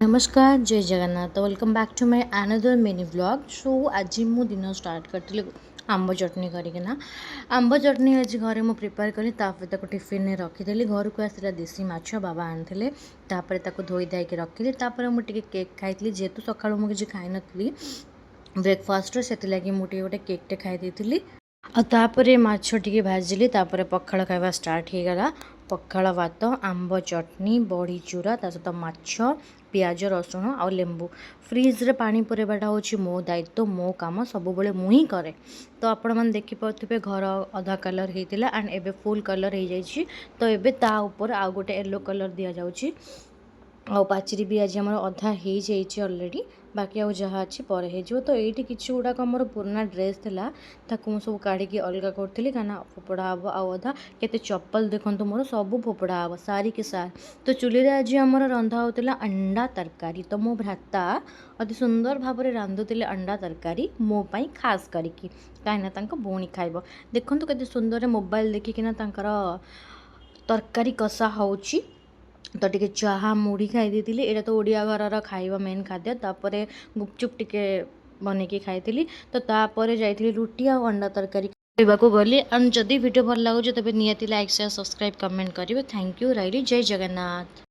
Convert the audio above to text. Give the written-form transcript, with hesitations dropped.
नमस्कार जय Jagannath welcome back to my another mini vlog so आज मु दिन स्टार्ट करती आंब चटनी करना आंब चटनी आज घरे मु प्रिपेयर कली टिफिन में रखीदेली घर को आसला देसी माछ बाबा आनी धोई धाई रखिली मुझे केक खाई जेहेतु सका मुझे खाई नी ब्रेकफास्ट से मुझे गोटे केकटे खाई आतापर माछ टी भाजिली पखाड़ खावा स्टार्ट हो गला पखाड़ भात आंब चटनी बड़ी चूरा सहित माछ पियाज रसुण आ लेंबू फ्रिज्रे पानी पुरेबाटा हूँ मो दायित्व मो काम सब मुझे कै तो आपण मैंने देखिपे घर अधा कलर होता एंड एबे फुल कलर हो जाए तो एबे ता ऊपर आउ गोटे येलो कलर दि जाऊँगी आ पाचेरी भी आज आम अधा हो जाए अलरेडी बाकी आउ जहाँ अच्छी पर हो तो ये किसी गुड़ाक मोर पुराना ड्रेस था ताकू सब काढ़ी अलग करी कहीं फोपड़ा हम आउ अधा केते चप्पल देखो मोर सब फोपड़ा हम सारी के सार तो चुली आज आम रंधा होता अंडा तरकारी तो मो भ्राता अति सुंदर भाव में रांधुले अंडा तरकारी मोपाई खास करके कहीं भौणी खाइब देखूँ केते सुंदर मोबाइल देखिकिना तरकारी कषा होची तो टे चाहा मुढ़ी खाई यहाँ तो ओडिया घर खाइबा मेन खाद्य तापर गुपचुप टिके बनैकी खाई तो तापर जाइली रुटी आ अंडा तरकारी खाइबाकू गली एंड जदि वीडियो भल लगुच तेज निहाती लाइक शेयर सब्सक्राइब कमेंट करेंगे थैंक यू रही जय जगन्नाथ।